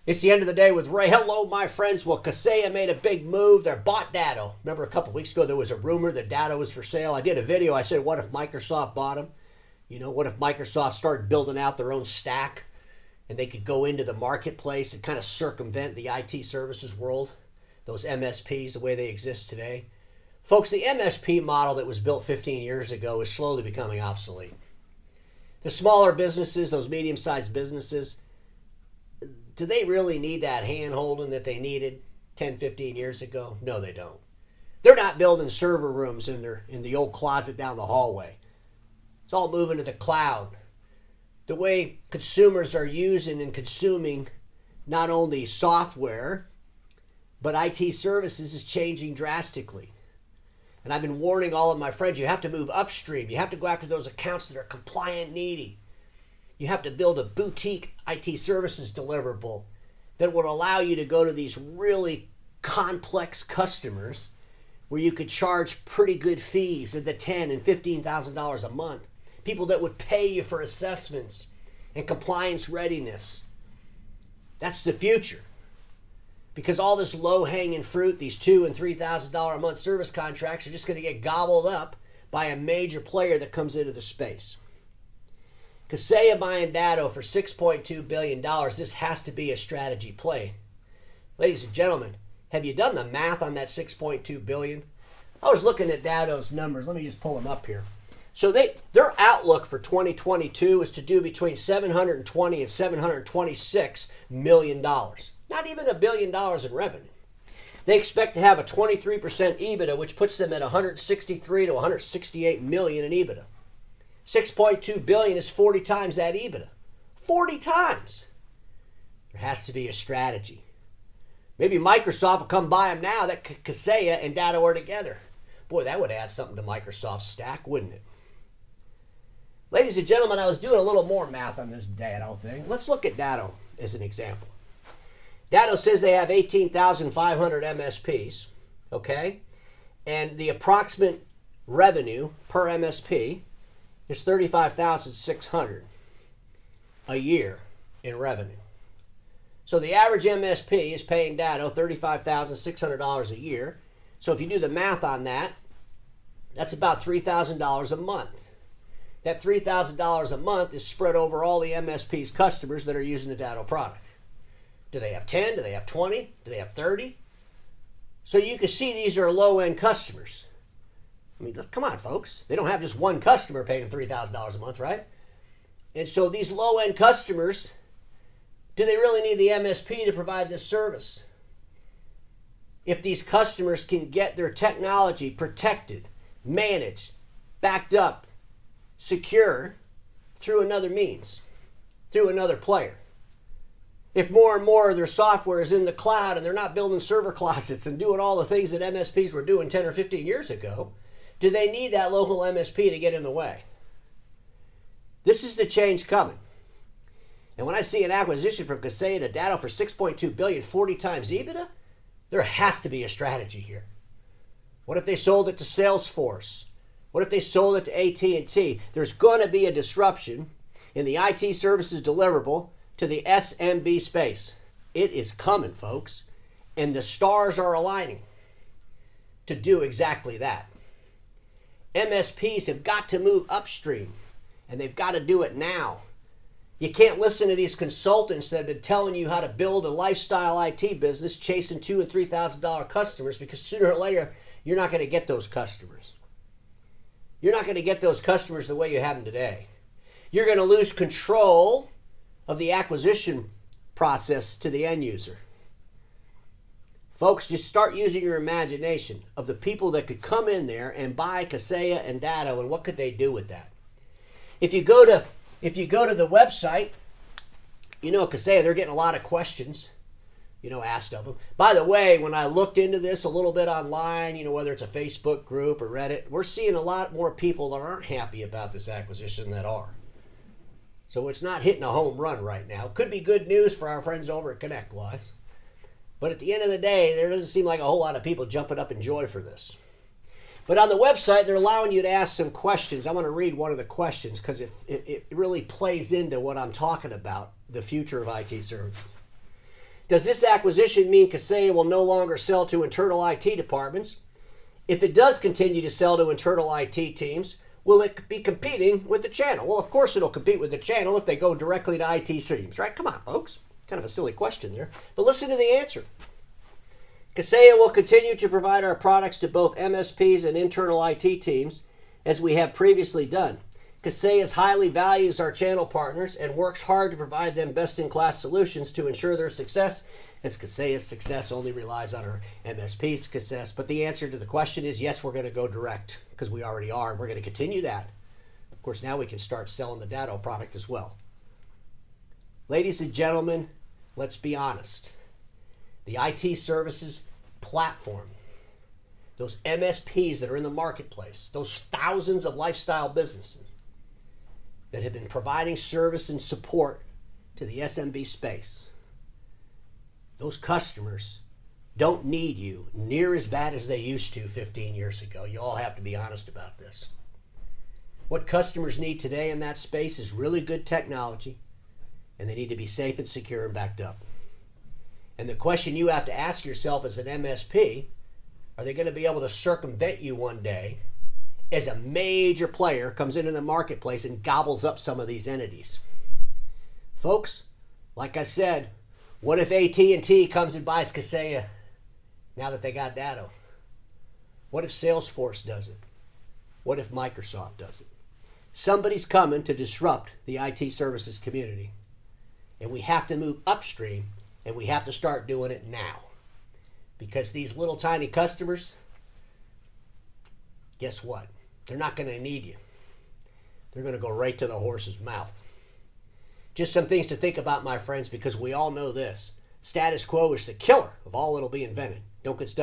It's the end of the day with Ray. Hello, my friends. Well, Kaseya made a big move. They bought Datto. Remember a couple weeks ago there was a rumor that Datto was for sale. I did a video. I said, what if Microsoft bought them? What if Microsoft started building out their own stack and they could go into the marketplace and kind of circumvent the IT services world, those MSPs, the way they exist today? Folks, the MSP model that was built 15 years ago is slowly becoming obsolete. The smaller businesses, those medium-sized businesses, do they really need that hand-holding that they needed 10, 15 years ago? No, they don't. They're not building server rooms in the old closet down the hallway. It's all moving to the cloud. The way consumers are using and consuming not only software, but IT services is changing drastically. And I've been warning all of my friends, you have to move upstream. You have to go after those accounts that are compliant needy. You have to build a boutique IT services deliverable that will allow you to go to these really complex customers where you could charge pretty good fees in the $10,000 and $15,000 a month. People that would pay you for assessments and compliance readiness. That's the future. Because all this low-hanging fruit, these $2,000 and $3,000 a month service contracts, are just going to get gobbled up by a major player that comes into the space. Kaseya buying Datto for $6.2 billion. This has to be a strategy play. Ladies and gentlemen, have you done the math on that $6.2 billion? I was looking at Datto's numbers. Let me just pull them up here. So their outlook for 2022 is to do between $720 and $726 million. Not even $1 billion in revenue. They expect to have a 23% EBITDA, which puts them at $163 to $168 million in EBITDA. $6.2 billion is 40 times that EBITDA. 40 times. There has to be a strategy. Maybe Microsoft will come buy them now that Kaseya and Datto are together. Boy, that would add something to Microsoft's stack, wouldn't it? Ladies and gentlemen, I was doing a little more math on this Datto thing. Let's look at Datto as an example. Datto says they have 18,500 MSPs, okay? And the approximate revenue per MSP is $35,600 a year in revenue. So the average MSP is paying Datto $35,600 a year. So if you do the math on that, that's about $3,000 a month. That $3,000 a month is spread over all the MSP's customers that are using the Datto product. Do they have 10? Do they have 20? Do they have 30? So you can see these are low-end customers. I mean, come on, folks. They don't have just one customer paying $3,000 a month, right? And so these low-end customers, do they really need the MSP to provide this service? If these customers can get their technology protected, managed, backed up, secure through another means, through another player. If more and more of their software is in the cloud and they're not building server closets and doing all the things that MSPs were doing 10 or 15 years ago, do they need that local MSP to get in the way? This is the change coming. And when I see an acquisition from Kaseya to Datto for $6.2 billion, 40 times EBITDA, there has to be a strategy here. What if they sold it to Salesforce? What if they sold it to AT&T? There's going to be a disruption in the IT services deliverable to the SMB space. It is coming, folks. And the stars are aligning to do exactly that. MSPs have got to move upstream, and they've got to do it now. You can't listen to these consultants that have been telling you how to build a lifestyle IT business chasing $2,000 and $3,000 customers, because sooner or later, you're not going to get those customers. You're not going to get those customers the way you have them today. You're going to lose control of the acquisition process to the end user. Folks, just start using your imagination of the people that could come in there and buy Kaseya and Datto, and what could they do with that? If you go to the website, Kaseya, they're getting a lot of questions, asked of them. By the way, when I looked into this a little bit online, whether it's a Facebook group or Reddit, we're seeing a lot more people that aren't happy about this acquisition that are. So it's not hitting a home run right now. Could be good news for our friends over at ConnectWise. But at the end of the day, there doesn't seem like a whole lot of people jumping up in joy for this. But on the website, they're allowing you to ask some questions. I want to read one of the questions because it really plays into what I'm talking about, the future of IT services. Does this acquisition mean Kaseya will no longer sell to internal IT departments? If it does continue to sell to internal IT teams, will it be competing with the channel? Well, of course it'll compete with the channel if they go directly to IT teams, right? Come on, folks. Kind of a silly question there. But listen to the answer. Kaseya will continue to provide our products to both MSPs and internal IT teams, as we have previously done. Kaseya highly values our channel partners and works hard to provide them best-in-class solutions to ensure their success, as Kaseya's success only relies on our MSP's success. But the answer to the question is yes, we're going to go direct, because we already are, and we're going to continue that. Of course, now we can start selling the Datto product as well. Ladies and gentlemen, let's be honest. The IT services platform, those MSPs that are in the marketplace, those thousands of lifestyle businesses that have been providing service and support to the SMB space, those customers don't need you near as bad as they used to 15 years ago. You all have to be honest about this. What customers need today in that space is really good technology, and they need to be safe and secure and backed up. And the question you have to ask yourself as an MSP, are they going to be able to circumvent you one day as a major player comes into the marketplace and gobbles up some of these entities? Folks, like I said, what if AT&T comes and buys Kaseya now that they got Datto? What if Salesforce does it? What if Microsoft does it? Somebody's coming to disrupt the IT services community, and we have to move upstream, and we have to start doing it now. Because these little tiny customers, guess what? They're not going to need you. They're going to go right to the horse's mouth. Just some things to think about, my friends, because we all know this. Status quo is the killer of all that'll be invented. Don't get stuck.